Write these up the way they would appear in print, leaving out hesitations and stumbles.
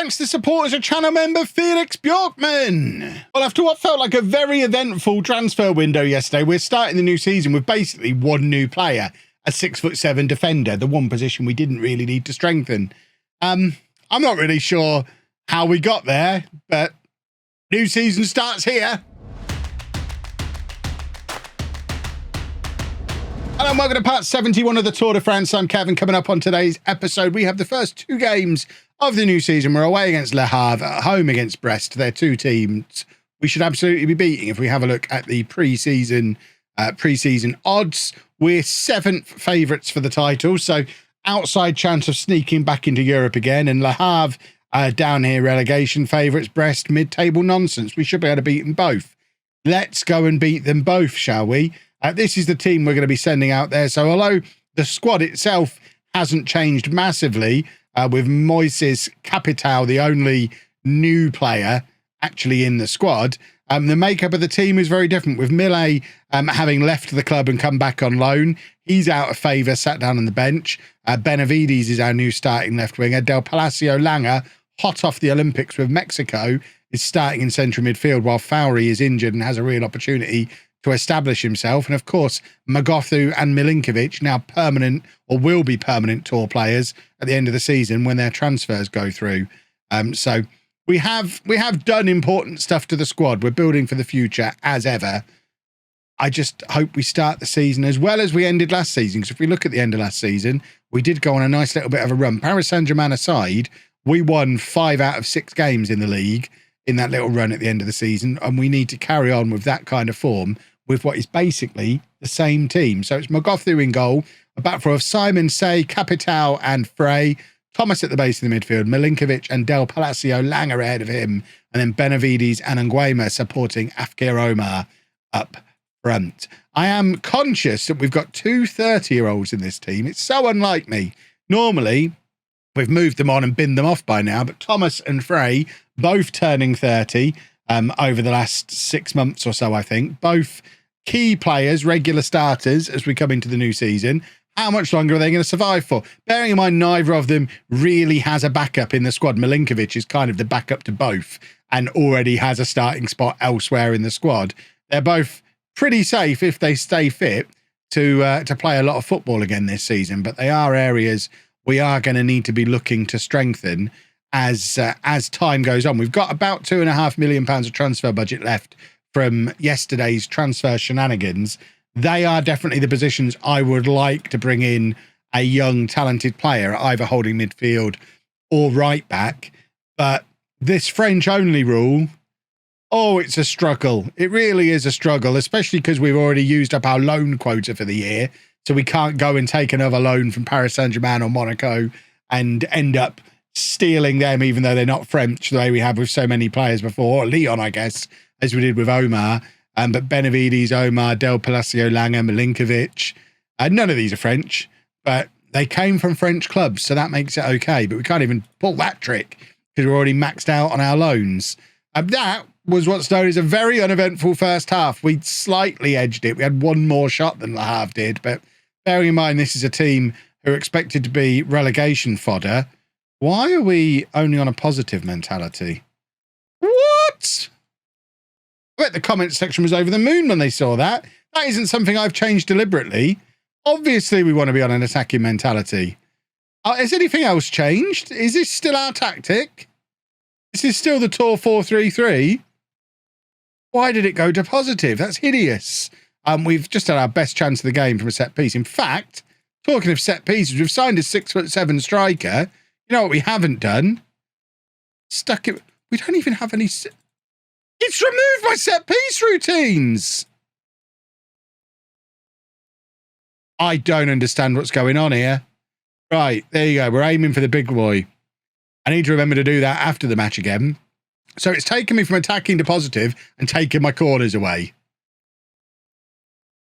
Thanks to supporters of channel member Felix Bjorkman. Well, after what felt like a very eventful transfer window yesterday, we're starting the new season with basically one new player, a 6'7" defender, the one position we didn't really need to strengthen. I'm not really sure how we got there, but new season starts here. Hello and welcome to part 71 of the Tour de France. I'm Kevin. Coming up on today's episode, we have the first two games of the new season. We're away against Le Havre, at home against Brest. They're two teams we should absolutely be beating. If we have a look at the pre-season odds, we're 7th favourites for the title, so outside chance of sneaking back into Europe again. And Le Havre, down here, relegation favourites. Brest, mid-table nonsense. We should be able to beat them both. Let's go and beat them both, shall we? This is the team we're going to be sending out there. So although the squad itself hasn't changed massively, with Moises Capital, the only new player actually in the squad, the makeup of the team is very different. With Millet having left the club and come back on loan, he's out of favour, sat down on the bench. Benavides is our new starting left winger. Del Palacio Langer, hot off the Olympics with Mexico, is starting in central midfield, while Fowry is injured and has a real opportunity to establish himself. And of course, Magothu and Milinkovic, now permanent or will be permanent tour players at the end of the season when their transfers go through. So we have done important stuff to the squad. We're building for the future as ever. I just hope we start the season as well as we ended last season, because if we look at the end of last season, we did go on a nice little bit of a run. Paris Saint Germain aside, we won 5 out of 6 games in the league in that little run at the end of the season, and we need to carry on with that kind of form with what is basically the same team. So it's Magothu in goal, a back four of Simon, Say, Capital and Frey, Thomas at the base of the midfield, Milinkovic and Del Palacio Langer ahead of him, and then Benavides and Nguema supporting Afkir Omar up front. I am conscious that we've got two 30-year-olds in this team. It's so unlike me. Normally, we've moved them on and binned them off by now, but Thomas and Frey, both turning 30 over the last 6 months or so, I think. Both key players, regular starters as we come into the new season. How much longer are they going to survive for? Bearing in mind, neither of them really has a backup in the squad. Milinkovic is kind of the backup to both and already has a starting spot elsewhere in the squad. They're both pretty safe if they stay fit to play a lot of football again this season, but they are areas we are going to need to be looking to strengthen as time goes on. We've got about £2.5 million of transfer budget left from yesterday's transfer shenanigans. They are definitely the positions I would like to bring in a young, talented player, either holding midfield or right back. But this French-only rule, oh, it's a struggle. It really is a struggle, especially because we've already used up our loan quota for the year. So we can't go and take another loan from Paris Saint Germain or Monaco and end up stealing them, even though they're not French, the way we have with so many players before. Or Lyon, I guess, as we did with Omar. But Benavides, Omar, Del Palacio Langer, Milinkovic, none of these are French, but they came from French clubs, so that makes it okay. But we can't even pull that trick because we're already maxed out on our loans. That was what's known as a very uneventful first half. We slightly edged it. We had one more shot than Le Havre did, but bearing in mind this is a team who are expected to be relegation fodder, why are we only on a positive mentality? What? I bet the comment section was over the moon when they saw that. That isn't something I've changed deliberately. Obviously, we want to be on an attacking mentality. Has anything else changed? Is this still our tactic? Is this still the Tour 4-3-3? Why did it go to positive? That's hideous. We've just had our best chance of the game from a set piece. In fact, talking of set pieces, we've signed a 6'7" striker. You know what we haven't done? Stuck it. We don't even have any. It's removed my set piece routines. I don't understand what's going on here. Right, there you go. We're aiming for the big boy. I need to remember to do that after the match again. So it's taken me from attacking to positive and taken my corners away.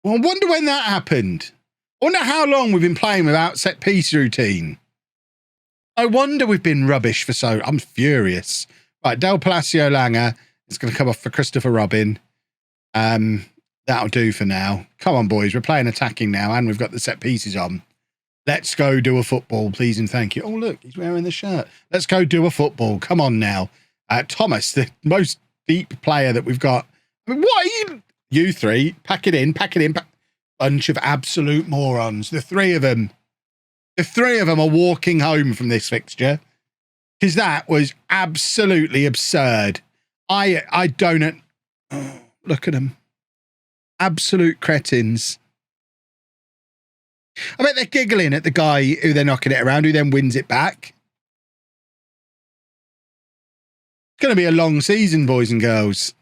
Well, I wonder when that happened. I wonder how long we've been playing without set piece routine. I wonder we've been rubbish for so... I'm furious. Right, Del Palacio Langer is going to come off for Christopher Robin. That'll do for now. Come on, boys. We're playing attacking now, and we've got the set pieces on. Let's go do a football, please and thank you. Oh, look, he's wearing the shirt. Let's go do a football. Come on now. Thomas, the most deep player that we've got. I mean, what are you? You three, pack it in. Bunch of absolute morons. The three of them are walking home from this fixture because that was absolutely absurd. I don't. Oh, look at them. Absolute cretins. I bet they're giggling at the guy who they're knocking it around, who then wins it back. It's going to be a long season, boys and girls.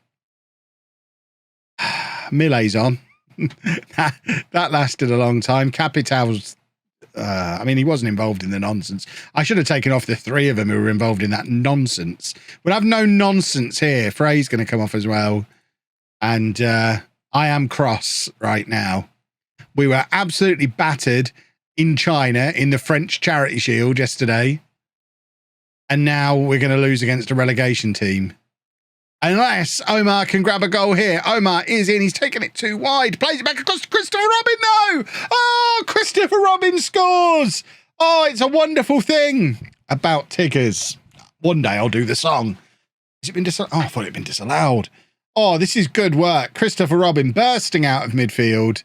Millet's on. that lasted a long time. Capital's, I mean, he wasn't involved in the nonsense. I should have taken off the three of them who were involved in that nonsense. We'll have no nonsense here. Frey's going to come off as well. And I am cross right now. We were absolutely battered in China in the French Charity Shield yesterday. And now we're going to lose against a relegation team. Unless Omar can grab a goal here. Omar is in. He's taking it too wide. Plays it back across to Christopher Robin, though. Oh, Christopher Robin scores. Oh, it's a wonderful thing about Tiggers. One day I'll do the song. Has it been disallowed? Oh, I thought it had been disallowed. Oh, this is good work. Christopher Robin bursting out of midfield.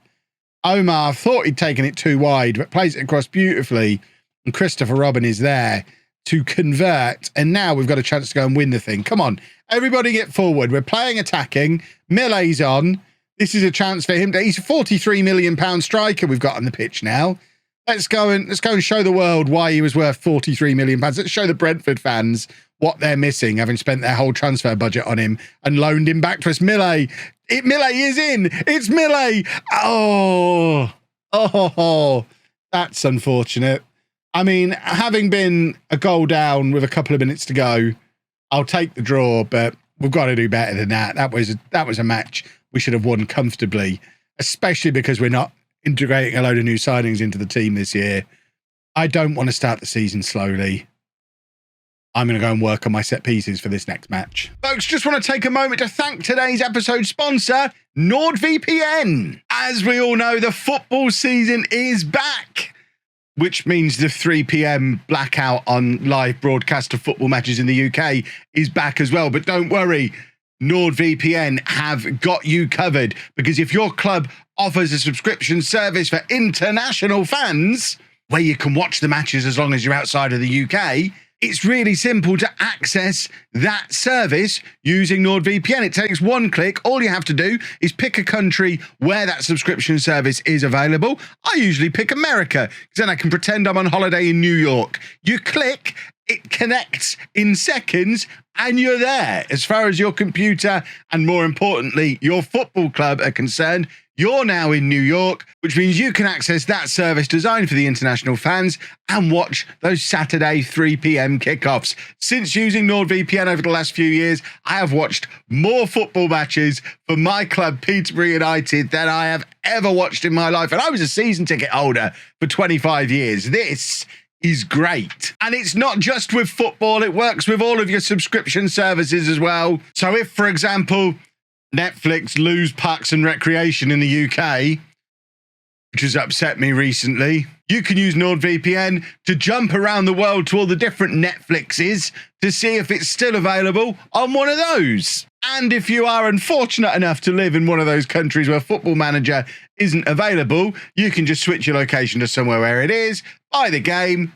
Omar thought he'd taken it too wide, but plays it across beautifully. And Christopher Robin is there to convert. And now we've got a chance to go and win the thing. Come on, everybody get forward. We're playing attacking. Millet's on. This is a chance for him. He's a £43 million striker we've got on the pitch now. Let's go and show the world why he was worth £43 million. Let's show the Brentford fans what they're missing, having spent their whole transfer budget on him and loaned him back to us. Millet is in. It's Millet. Oh, that's unfortunate. I mean, having been a goal down with a couple of minutes to go, I'll take the draw, but we've got to do better than that. That was a match we should have won comfortably, especially because we're not integrating a load of new signings into the team this year. I don't want to start the season slowly. I'm going to go and work on my set pieces for this next match. Folks, just want to take a moment to thank today's episode sponsor, NordVPN. As we all know, the football season is back, which means the 3 p.m. blackout on live broadcast of football matches in the UK is back as well. But don't worry, NordVPN have got you covered, because if your club offers a subscription service for international fans, where you can watch the matches as long as you're outside of the UK, it's really simple to access that service using NordVPN. It takes one click. All you have to do is pick a country where that subscription service is available. I usually pick America, because then I can pretend I'm on holiday in New York. You click, it connects in seconds, and you're there. As far as your computer and, more importantly, your football club are concerned, you're now in New York, which means you can access that service designed for the international fans and watch those Saturday 3 p.m. kickoffs. Since using NordVPN over the last few years, I have watched more football matches for my club, Peterborough United, than I have ever watched in my life. And I was a season ticket holder for 25 years. This is great. And it's not just with football, it works with all of your subscription services as well. So if, for example, Netflix lose Parks and Recreation in the UK, which has upset me recently, you can use NordVPN to jump around the world to all the different Netflixes to see if it's still available on one of those. And if you are unfortunate enough to live in one of those countries where Football Manager isn't available, you can just switch your location to somewhere where it is, buy the game,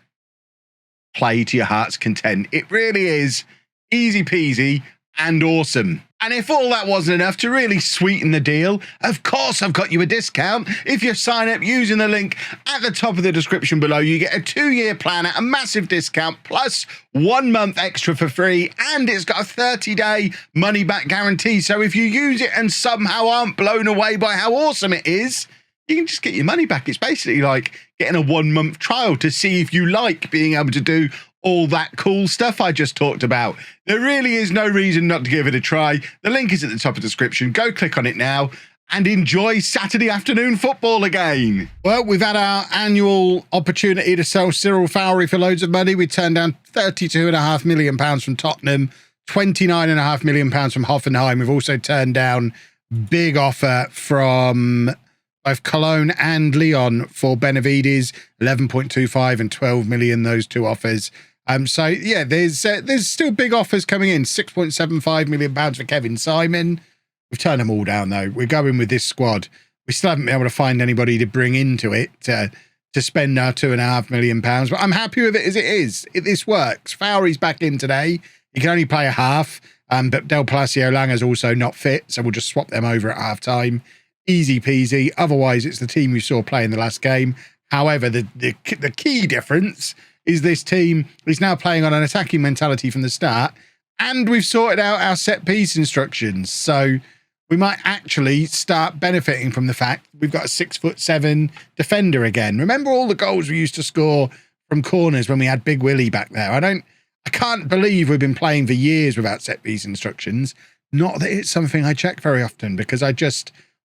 play to your heart's content. It really is easy peasy and awesome. And if all that wasn't enough to really sweeten the deal, of course I've got you a discount. If you sign up using the link at the top of the description below, you get a 2-year plan at a massive discount, plus 1 month extra for free, and it's got a 30-day money-back guarantee. So if you use it and somehow aren't blown away by how awesome it is, you can just get your money back. It's basically like getting a 1-month trial to see if you like being able to do all that cool stuff I just talked about. There really is no reason not to give it a try. The link is at the top of the description. Go click on it now and enjoy Saturday afternoon football again. Well, we've had our annual opportunity to sell Cyril Fowry for loads of money. We turned down £32.5 million from Tottenham, £29.5 million from Hoffenheim. We've also turned down big offer from both Cologne and Lyon for Benavides, 11.25 and 12 million, those two offers. So yeah, there's still big offers coming in. 6.75 million pounds for Kevin Simon. We've turned them all down though. We're going with this squad. We still haven't been able to find anybody to bring into it to spend our £2.5 million. But I'm happy with it as it is. This works. Fowry's back in today. He can only play a half. But Del Palacio Langer's also not fit, so we'll just swap them over at half time. Easy peasy. Otherwise, it's the team you saw play in the last game. However, the key difference is this team is now playing on an attacking mentality from the start, and we've sorted out our set piece instructions. So we might actually start benefiting from the fact we've got a 6'7" defender again. Remember all the goals we used to score from corners when we had Big Willie back there? I can't believe we've been playing for years without set piece instructions. Not that it's something I check very often, because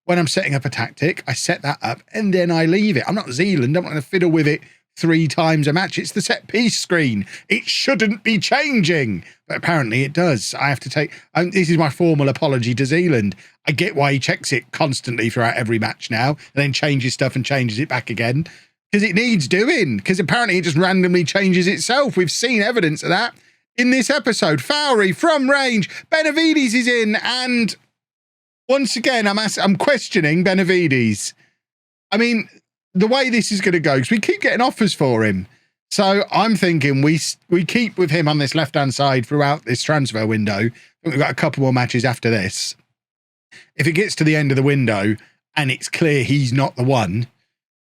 when I'm setting up a tactic, I set that up and then I leave it. I'm not Zealand. I'm not going to fiddle with it 3 times a match. It's the set piece screen. It shouldn't be changing. But apparently it does. I have to take, this is my formal apology to Zealand. I get why he checks it constantly throughout every match now, and then changes stuff and changes it back again. Because it needs doing. Because apparently it just randomly changes itself. We've seen evidence of that in this episode. Fowry from range. Benavides is in. And once again, I'm questioning Benavides. I mean, the way this is going to go, because we keep getting offers for him. So I'm thinking we keep with him on this left-hand side throughout this transfer window. We've got a couple more matches after this. If it gets to the end of the window and it's clear he's not the one,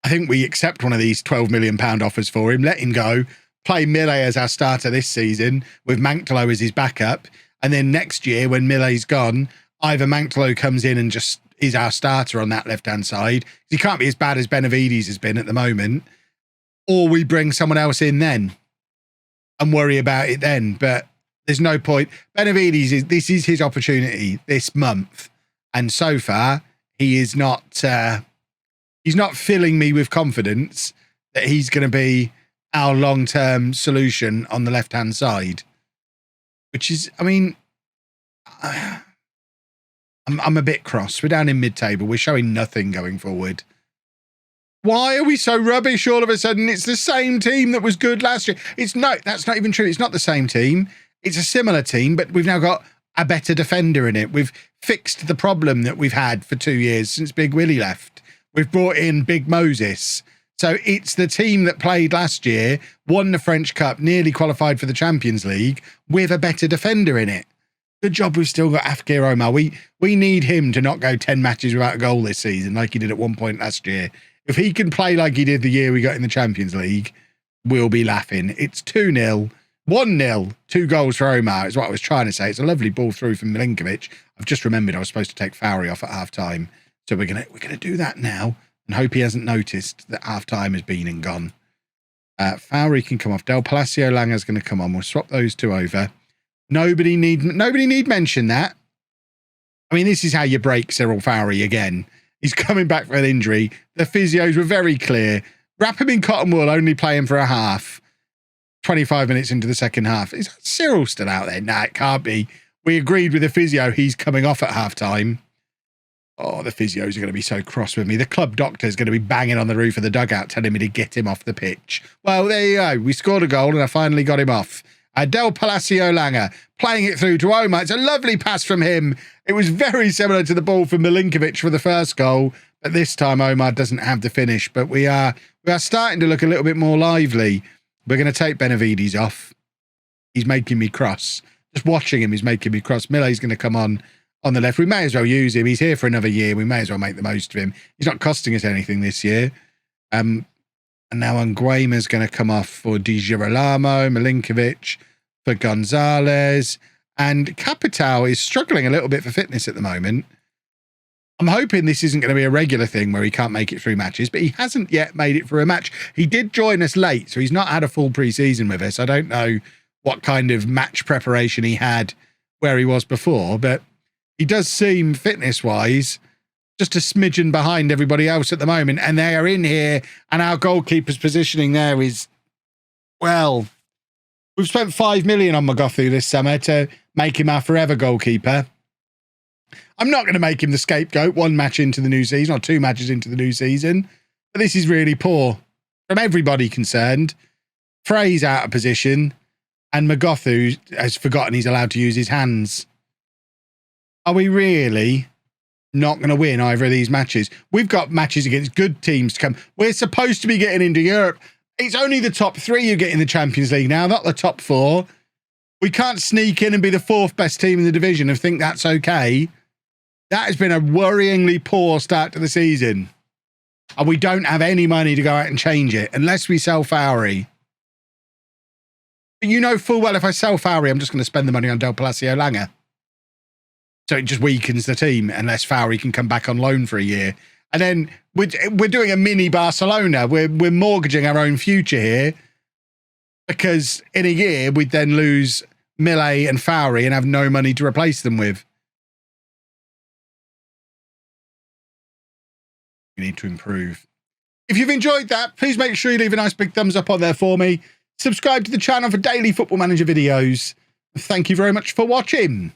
I think we accept one of these £12 million offers for him, let him go, play Millet as our starter this season with Manktolo as his backup. And then next year when Millet's gone, either Manktolo comes in and just is our starter on that left-hand side. He can't be as bad as Benavides has been at the moment. Or we bring someone else in then and worry about it then. But there's no point. Benavides, this is his opportunity this month. And so far, he is not... he's not filling me with confidence that he's going to be our long-term solution on the left-hand side, which is, I mean, I'm a bit cross. We're down in mid-table. We're showing nothing going forward. Why are we so rubbish all of a sudden? It's the same team that was good last year. That's not even true. It's not the same team. It's a similar team, but we've now got a better defender in it. We've fixed the problem that we've had for 2 years since Big Willie left. We've brought in Big Moses. So it's the team that played last year, won the French Cup, nearly qualified for the Champions League, with a better defender in it. Good job we've still got Afkir Omar. We need him to not go 10 matches without a goal this season like he did at one point last year. If he can play like he did the year we got in the Champions League, we'll be laughing. It's 2-0, 1-0, 2 goals for Omar is what I was trying to say. It's a lovely ball through from Milinkovic. I've just remembered I was supposed to take Fowry off at half-time. So we're gonna do that now and hope he hasn't noticed that half-time has been and gone. Fowry can come off. Del Palacio Langer's going to come on. We'll swap those two over. Nobody need mention that. I mean, this is how you break Cyril Fowry again. He's coming back from an injury. The physios were very clear. Wrap him in cotton wool, only play him for a half. 25 minutes into the second half. Is Cyril still out there? Nah, it can't be. We agreed with the physio he's coming off at half-time. Oh, the physios are going to be so cross with me. The club doctor is going to be banging on the roof of the dugout telling me to get him off the pitch. Well, there you go. We scored a goal and I finally got him off. Del Palacio Langer playing it through to Omar. It's a lovely pass from him. It was very similar to the ball from Milinkovic for the first goal, but this time Omar doesn't have the finish. But we are starting to look a little bit more lively. We're going to take Benavides off. He's making me cross. Just watching him is making me cross. Millet's going to come on the left. We may as well use him. He's here for another year. We may as well make the most of him. He's not costing us anything this year. And now Nguema's going to come off for Di Girolamo, Milinkovic for Gonzalez, and Capital is struggling a little bit for fitness at the moment. I'm hoping this isn't going to be a regular thing where he can't make it through matches, but he hasn't yet made it through a match. He did join us late, so he's not had a full pre-season with us. I don't know what kind of match preparation he had where he was before, but he does seem, fitness-wise, just a smidgen behind everybody else at the moment, and they are in here, and our goalkeeper's positioning there is, well, we've spent 5 million on Magothu this summer to make him our forever goalkeeper. I'm not going to make him the scapegoat 1 match into the new season or 2 matches into the new season. But this is really poor from everybody concerned. Frey's out of position and Magothu has forgotten he's allowed to use his hands. Are we really not going to win either of these matches? We've got matches against good teams to come. We're supposed to be getting into Europe. It's only the top 3 who get in the Champions League now, not the top 4. We can't sneak in and be the 4th best team in the division and think that's okay. That has been a worryingly poor start to the season. And we don't have any money to go out and change it unless we sell Fowry. But you know full well if I sell Fowry, I'm just going to spend the money on Del Palacio Langer. So it just weakens the team unless Fowry can come back on loan for a year. And then we're doing a mini Barcelona. We're mortgaging our own future here because in a year we'd then lose Millet and Fowry and have no money to replace them with. We need to improve. If you've enjoyed that, please make sure you leave a nice big thumbs up on there for me. Subscribe to the channel for daily Football Manager videos. Thank you very much for watching.